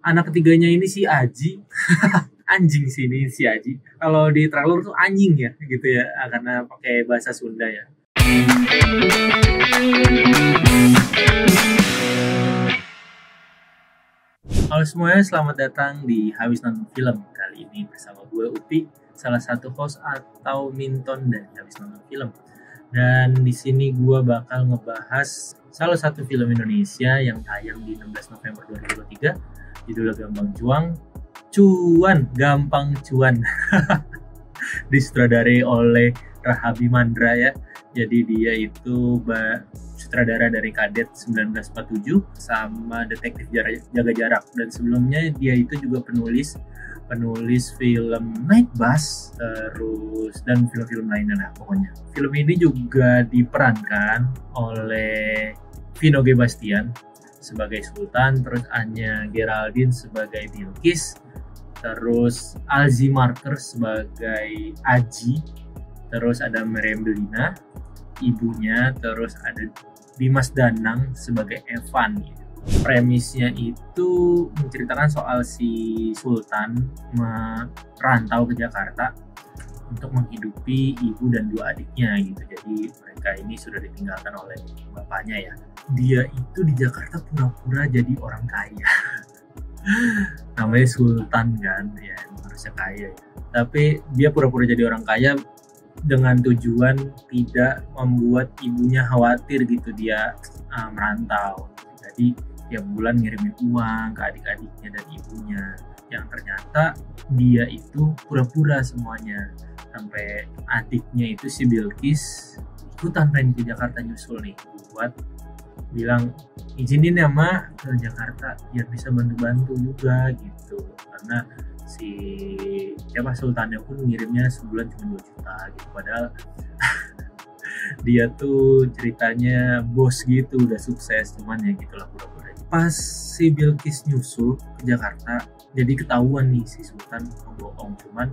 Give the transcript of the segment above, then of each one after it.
anak ketiganya ini si Aji. Anjing sih ini si Aji. Kalau di trailer tuh anjing ya gitu ya, karena pakai bahasa Sunda ya. Halo semuanya, selamat datang di Habis Nonton Film. Kali ini bersama gue Upi, salah satu host atau Minton dari Habis Nonton Film. Dan di sini gue bakal ngebahas salah satu film Indonesia yang tayang di 16 November 2023. Judulnya Gampang Cuan. Disutradarai oleh Rahabi Mandra ya. Jadi dia itu sutradara dari Kadet 1947 sama Detektif Jaga Jarak, dan sebelumnya dia itu juga penulis film Night Bus terus dan film-film lainnya lah pokoknya. Film ini juga diperankan oleh Vino G. Bastian sebagai Sultan, terus Anya Geraldine sebagai Bilqis, terus Alzi Marker sebagai Aji, terus ada Meriam Belina ibunya, terus ada Dimas Danang sebagai Evan. Premisnya itu menceritakan soal si Sultan merantau ke Jakarta untuk menghidupi ibu dan dua adiknya gitu. Jadi mereka ini sudah ditinggalkan oleh bapaknya ya. Dia itu di Jakarta pura-pura jadi orang kaya. Namanya Sultan kan, ya harusnya kaya ya. Tapi dia pura-pura jadi orang kaya dengan tujuan tidak membuat ibunya khawatir gitu dia merantau. Jadi tiap bulan ngirimin uang ke adik-adiknya dan ibunya, yang ternyata dia itu pura-pura semuanya. Sampai adiknya itu si Bilqis ikutan pengen ke Jakarta nyusul nih buat bilang izinin ya Ma ke Jakarta biar bisa bantu-bantu juga gitu, karena si Sultannya pun ngirimnya sebulan cuma 2 juta gitu, padahal dia tuh ceritanya bos gitu, udah sukses, cuman ya gitulah pura-pura. Pas si Bilqis nyusul ke Jakarta, jadi ketahuan nih si Sultan ngebohong, cuman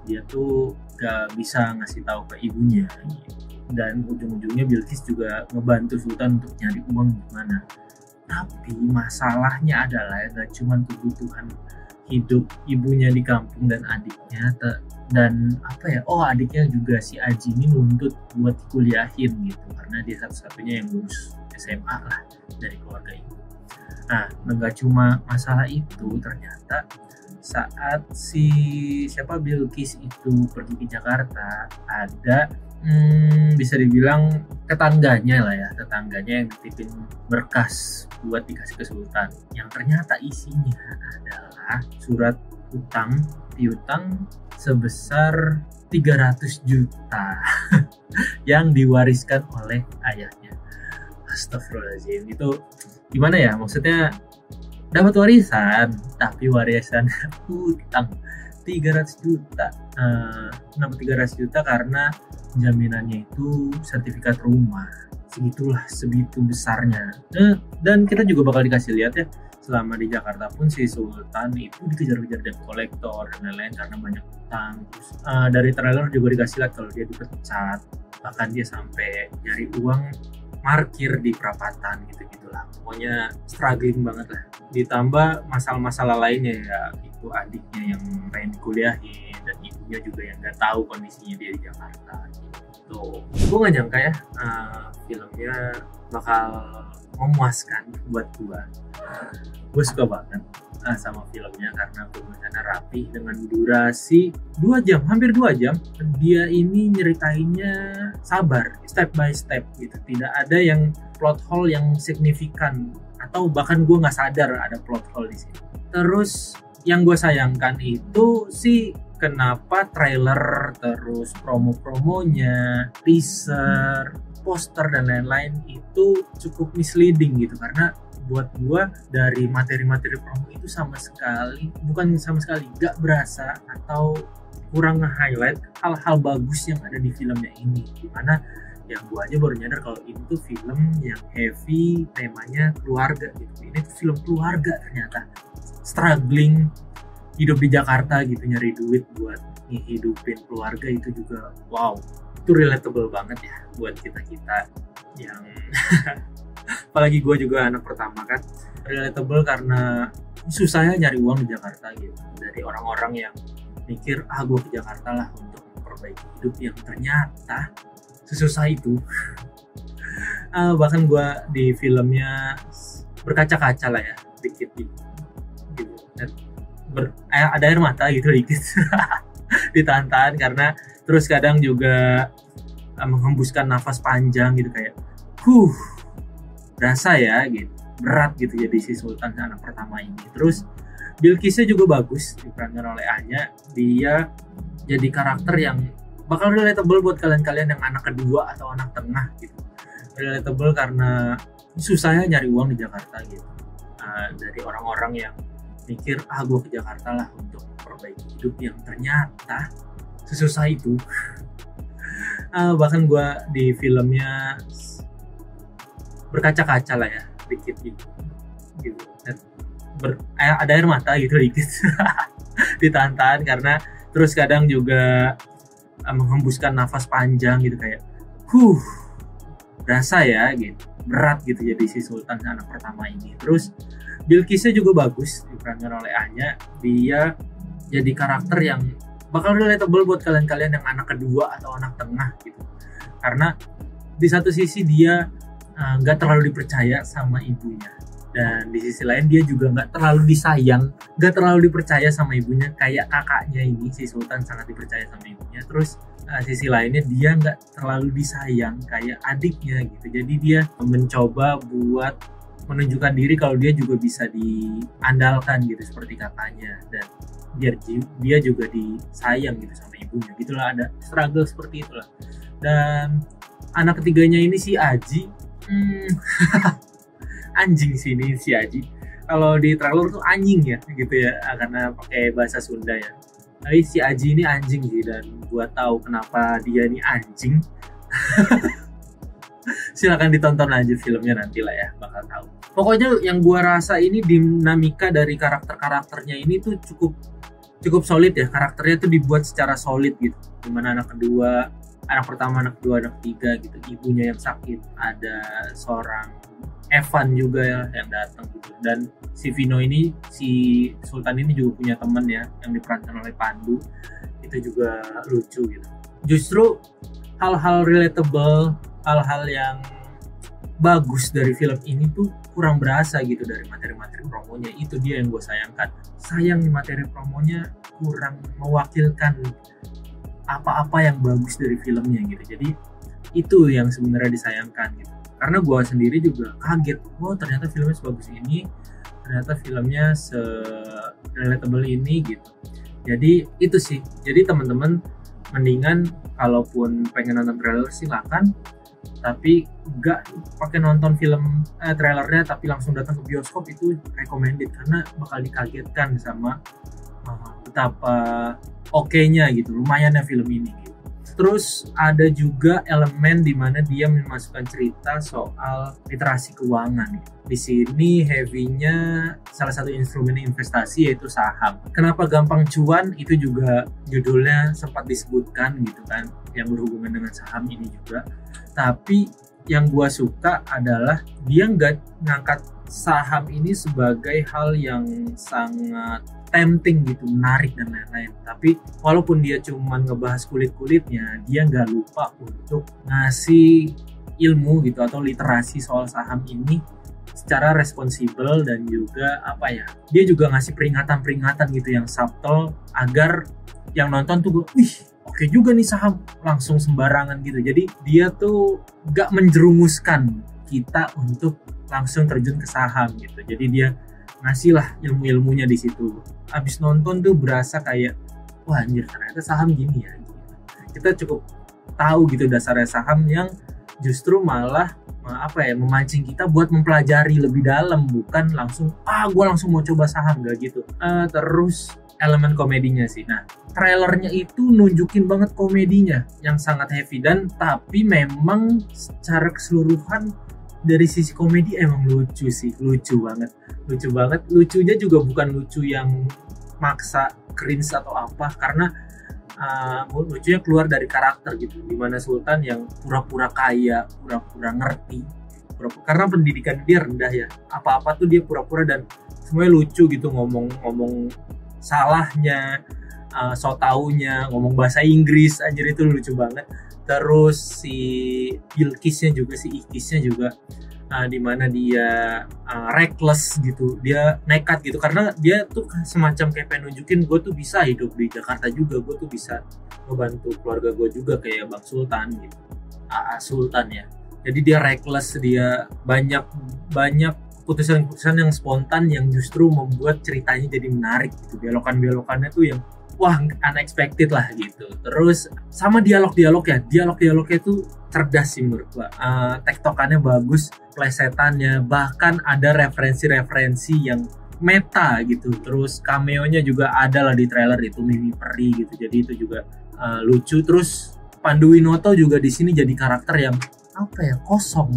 dia tuh gak bisa ngasih tahu ke ibunya gitu. Dan ujung-ujungnya Bilqis juga ngebantu Sultan untuk nyari uang gimana. Tapi masalahnya adalah gak cuman kebutuhan hidup ibunya di kampung dan adiknya adiknya juga si Aji ini nuntut buat kuliahin gitu, karena dia satu-satunya yang lulus SMA lah dari keluarga ibu. Nah, nggak cuma masalah itu, ternyata saat si Bilqis itu pergi ke Jakarta, ada bisa dibilang tetangganya yang titipin berkas buat dikasih ke Sultan, yang ternyata isinya adalah surat piutang sebesar 300 juta yang diwariskan oleh ayahnya. Astagfirullahaladzim, itu gimana ya, maksudnya dapat warisan tapi warisan utang 300 juta. Kenapa 300 juta? Karena jaminannya itu sertifikat rumah, segitu besarnya. Dan kita juga bakal dikasih lihat ya, selama di Jakarta pun si Sultan itu dikejar-kejar debt collector dan lain-lain karena banyak utang. Terus dari trailer juga dikasih lihat kalau dia dipecat, bahkan dia sampai nyari uang parkir di perapatan gitu-gitulah. Pokoknya struggling banget lah. Ditambah masalah-masalah lainnya ya, itu adiknya yang pengen kuliahin dan ibunya juga yang nggak tahu kondisinya dia di Jakarta gitu. Gue nggak nyangka ya filmnya bakal memuaskan buat gue. Gue suka banget sama filmnya karena pembahasannya rapi dengan durasi 2 jam, hampir 2 jam. Dia ini nyeritainnya sabar, step by step gitu. Tidak ada yang plot hole yang signifikan, atau bahkan gue nggak sadar ada plot hole di sini. Terus yang gue sayangkan itu sih kenapa trailer, terus promo-promonya, teaser, poster dan lain-lain itu cukup misleading gitu, karena buat gue dari materi-materi promo itu bukan sama sekali gak berasa atau kurang nge-highlight hal-hal bagus yang ada di filmnya ini. Dimana yang gue aja baru nyadar kalau ini tuh film yang heavy, temanya keluarga gitu. Ini tuh film keluarga ternyata, struggling hidup di Jakarta gitu, nyari duit buat ngehidupin keluarga. Itu juga wow, itu relatable banget ya buat kita-kita yang apalagi gue juga anak pertama kan. Relatable karena susahnya nyari uang di Jakarta gitu, dari orang-orang yang mikir gue ke Jakarta lah untuk memperbaiki hidup, yang ternyata sesusah itu. Bahkan gue di filmnya berkaca-kaca lah ya dikit gitu, dan ada air mata gitu dikit. Ditahan-tahan karena terus kadang juga menghembuskan nafas panjang gitu, kayak berasa ya gitu, berat gitu jadi si Sultan anak pertama ini. Terus Bilqisnya juga bagus diperankan oleh Anya. Dia jadi karakter yang bakal relatable buat kalian-kalian yang anak kedua atau anak tengah gitu. Relatable karena susahnya nyari uang di Jakarta gitu, dari orang-orang yang mikir gue ke Jakarta lah untuk memperbaiki hidup, yang ternyata sesusah itu. Bahkan gue di filmnya berkaca-kaca lah ya dikit gitu, dan ada air mata gitu dikit. Ditahan-tahan karena terus kadang juga menghembuskan nafas panjang gitu, kayak berasa ya gitu, berat gitu jadi si Sultan anak pertama ini. Terus Bilqisnya juga bagus diperankan oleh Anya. Dia jadi karakter yang bakal relatable buat kalian-kalian yang anak kedua atau anak tengah gitu, karena di satu sisi dia nggak terlalu dipercaya sama ibunya, dan di sisi lain dia juga nggak terlalu disayang, nggak terlalu dipercaya sama ibunya kayak kakaknya ini. Si Sultan sangat dipercaya sama ibunya. Terus sisi lainnya dia nggak terlalu disayang kayak adiknya gitu, jadi dia mencoba buat menunjukkan diri kalau dia juga bisa diandalkan gitu seperti kakaknya, dan biar dia juga disayang gitu sama ibunya gitulah. Ada struggle seperti itulah. Dan anak ketiganya ini si Aji, anjing sih ini si Aji. Kalau di trailer tuh anjing ya gitu ya, karena pakai bahasa Sunda ya. Tapi si Aji ini anjing sih, dan gua tahu kenapa dia ini anjing. Silakan ditonton aja filmnya, nanti lah ya bakal tahu. Pokoknya yang gua rasa ini dinamika dari karakter-karakternya ini tuh cukup solid ya. Karakternya tuh dibuat secara solid gitu. Dimana anak kedua, anak pertama, anak kedua, anak ketiga gitu, ibunya yang sakit, ada seorang Evan juga ya yang datang gitu. Dan si Vino ini, si Sultan ini juga punya teman ya yang diperankan oleh Pandu. Itu juga lucu gitu. Justru hal-hal relatable, hal-hal yang bagus dari film ini tuh kurang berasa gitu dari materi-materi promonya. Itu dia yang gue sayangkan. Sayang nih materi promonya kurang mewakilkan apa-apa yang bagus dari filmnya gitu. Jadi itu yang sebenarnya disayangkan gitu. Karena gue sendiri juga kaget, ternyata filmnya sebagus ini, ternyata filmnya se-relatable ini gitu. Jadi itu sih. Jadi teman-teman mendingan kalaupun pengen nonton trailer silakan, tapi gak pakai nonton film trailernya tapi langsung datang ke bioskop. Itu recommended karena bakal dikagetkan sama betapa oke-nya gitu, lumayannya film ini gitu. Terus ada juga elemen di mana dia memasukkan cerita soal literasi keuangan. Di sini heavy-nya salah satu instrumen investasi yaitu saham. Kenapa gampang cuan, itu juga judulnya sempat disebutkan gitu kan, yang berhubungan dengan saham ini juga. Tapi yang gua suka adalah dia nggak ngangkat saham ini sebagai hal yang sangat tempting gitu, menarik dan lain-lain. Tapi walaupun dia cuma ngebahas kulit-kulitnya, dia nggak lupa untuk ngasih ilmu gitu atau literasi soal saham ini secara responsibel, dan juga dia juga ngasih peringatan-peringatan gitu yang subtle agar yang nonton tuh oke juga nih saham, langsung sembarangan gitu. Jadi dia tuh nggak menjerumuskan kita untuk langsung terjun ke saham gitu. Jadi dia ngasih lah ilmu-ilmunya di situ. Abis nonton tuh berasa kayak anjir, ternyata saham gini ya. Kita cukup tahu gitu dasarnya saham, yang justru malah memancing kita buat mempelajari lebih dalam, bukan langsung gue langsung mau coba saham, gak gitu. Terus elemen komedinya sih. Nah, trailernya itu nunjukin banget komedinya yang sangat heavy, dan tapi memang secara keseluruhan dari sisi komedi emang lucu sih, lucu banget. Lucunya juga bukan lucu yang maksa cringe atau apa, karena lucunya keluar dari karakter gitu, dimana Sultan yang pura-pura kaya, pura-pura ngerti, karena pendidikan dia rendah ya, apa-apa tuh dia pura-pura dan semuanya lucu gitu, ngomong salahnya, so taunya, ngomong bahasa Inggris anjir itu lucu banget. Terus si Bilkisnya juga, si Ikisnya juga dimana dia reckless gitu, dia nekat gitu, karena dia tuh semacam kayak pengen nunjukin gue tuh bisa hidup di Jakarta juga, gue tuh bisa ngebantu keluarga gue juga kayak Bang Sultan gitu, AA Sultan ya. Jadi dia reckless, dia banyak keputusan-keputusan yang spontan yang justru membuat ceritanya jadi menarik gitu. Belokan-belokannya tuh yang wah unexpected lah gitu. Terus sama dialognya tuh cerdas sih menurut gua. Tektokannya bagus, plesetannya, bahkan ada referensi-referensi yang meta gitu. Terus cameo-nya juga ada lah di trailer itu, Mimi Peri gitu. Jadi itu juga lucu. Terus Pandu Winoto juga di sini jadi karakter yang apa ya, kosong.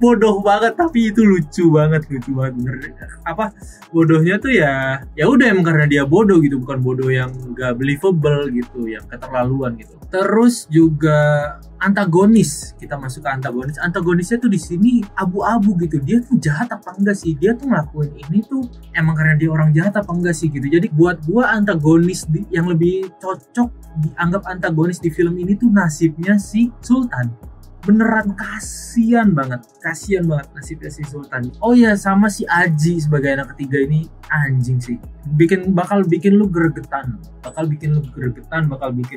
Bodoh banget tapi itu lucu banget bener. Apa bodohnya tuh ya udah emang karena dia bodoh gitu, bukan bodoh yang gak believable gitu, yang keterlaluan gitu. Terus juga antagonis, kita masuk ke antagonisnya tuh di sini abu-abu gitu, dia tuh jahat apa enggak sih, dia tuh ngelakuin ini tuh emang karena dia orang jahat apa enggak sih gitu. Jadi buat gua antagonis yang lebih cocok dianggap antagonis di film ini tuh nasibnya si Sultan. Beneran kasian banget nasibnya si Sultan. Oh ya, sama si Aji sebagai anak ketiga ini anjing sih, bakal bikin lu gregetan, bakal bikin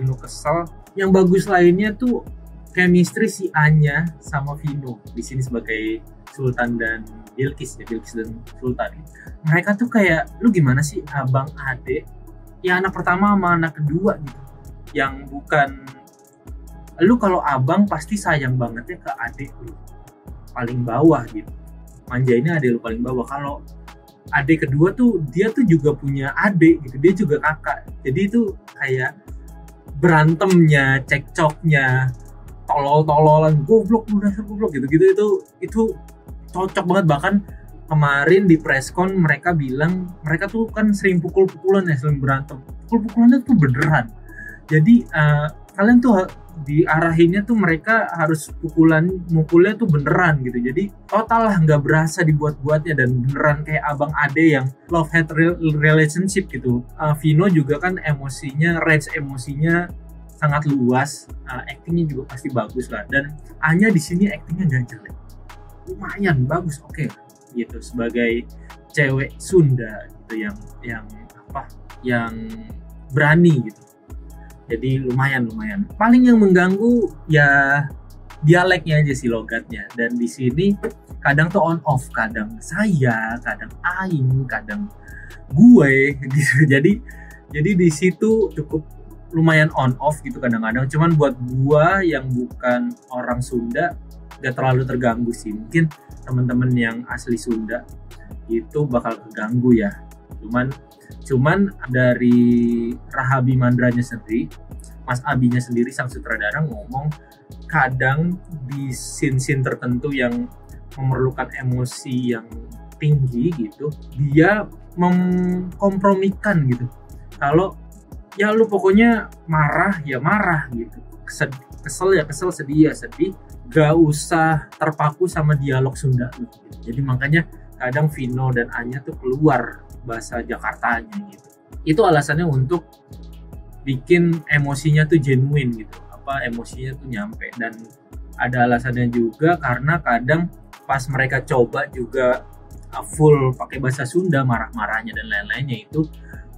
lu kesel. Yang bagus lainnya tuh chemistry si Anya sama Vino di sini sebagai Sultan dan Bilkis dan Sultan. Mereka tuh kayak lu gimana sih, abang ade ya, anak pertama sama anak kedua gitu, yang bukan lu kalau abang pasti sayang banget ya ke adik lu paling bawah gitu, manjainnya adik lu paling bawah. Kalau adik kedua tuh dia tuh juga punya adik gitu, dia juga kakak, jadi itu kayak berantemnya, cekcoknya, tolol-tololan, goblok gitu itu cocok banget. Bahkan kemarin di presscon mereka bilang mereka tuh kan sering pukul-pukulan ya, sering berantem, pukul-pukulannya tuh beneran. Jadi kalian tuh diarahinnya tuh mereka harus mukulnya tuh beneran gitu. Jadi total lah, nggak berasa dibuat-buatnya, dan beneran kayak abang ade yang love hate relationship gitu. Vino juga kan range emosinya sangat luas, actingnya juga pasti bagus lah. Dan Anya di sini actingnya nggak jelek, lumayan bagus, oke gitu, sebagai cewek Sunda gitu yang berani gitu. Jadi lumayan. Paling yang mengganggu ya dialeknya aja sih, logatnya. Dan di sini kadang tuh on off, kadang saya, kadang aing, kadang gue gitu. Jadi di situ cukup lumayan on off gitu kadang-kadang. Cuman buat gua yang bukan orang Sunda gak terlalu terganggu sih. Mungkin teman-teman yang asli Sunda itu bakal terganggu ya. Cuman dari Rahabi Mandranya sendiri, Mas Abinya sendiri sang sutradara ngomong kadang di scene-scene tertentu yang memerlukan emosi yang tinggi gitu, dia mengkompromikan gitu. Kalau ya lu pokoknya marah ya marah gitu, kesel ya kesel, sedih ya sedih, gak usah terpaku sama dialog Sunda gitu. Jadi makanya kadang Vino dan Anya tuh keluar bahasa Jakartanya gitu. Itu alasannya untuk bikin emosinya tuh genuine gitu, emosinya tuh nyampe. Dan ada alasannya juga karena kadang pas mereka coba juga full pakai bahasa Sunda, marah-marahnya dan lain-lainnya itu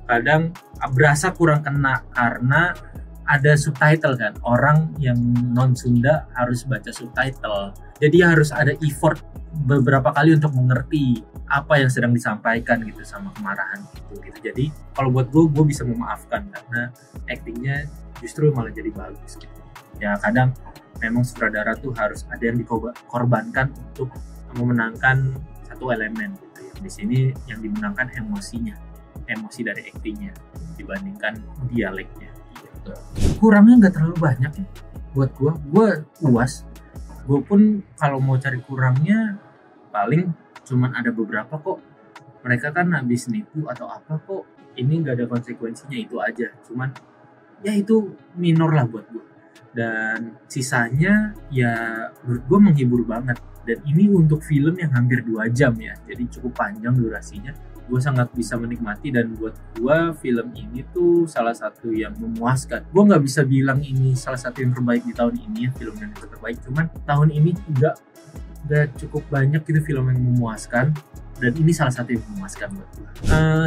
kadang berasa kurang kena karena ada subtitle kan, orang yang non Sunda harus baca subtitle, jadi harus ada effort beberapa kali untuk mengerti apa yang sedang disampaikan gitu sama kemarahan gitu. Jadi kalau buat gue bisa memaafkan karena actingnya justru malah jadi bagus gitu. Ya kadang memang sutradara tuh harus ada yang dikorbankan untuk memenangkan satu elemen gitu. Di sini yang dimenangkan emosi dari actingnya dibandingkan dialeknya gitu. Kurangnya nggak terlalu banyak ya buat gue puas. Gue pun kalau mau cari kurangnya paling cuman ada beberapa kok. Mereka kan habis nipu atau apa kok, ini nggak ada konsekuensinya, itu aja. Cuman ya itu minor lah buat gue. Dan sisanya ya menurut gue menghibur banget. Dan ini untuk film yang hampir 2 jam ya, jadi cukup panjang durasinya. Gue sangat bisa menikmati, dan buat gue film ini tuh salah satu yang memuaskan. Gue nggak bisa bilang ini salah satu yang terbaik di tahun ini ya, film yang terbaik, cuman tahun ini udah cukup banyak gitu film yang memuaskan, dan ini salah satu yang memuaskan buat gue.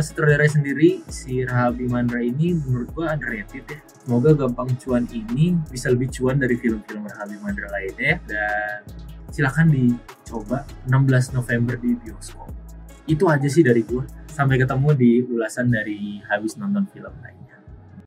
Sutradara sendiri, si Rahabi Mandra ini menurut gue underrated ya. Semoga Gampang Cuan ini bisa lebih cuan dari film-film Rahabi Mandra lainnya, dan silakan dicoba 16 November di bioskop. Itu aja sih dari gue. Sampai ketemu di ulasan dari habis nonton film lainnya.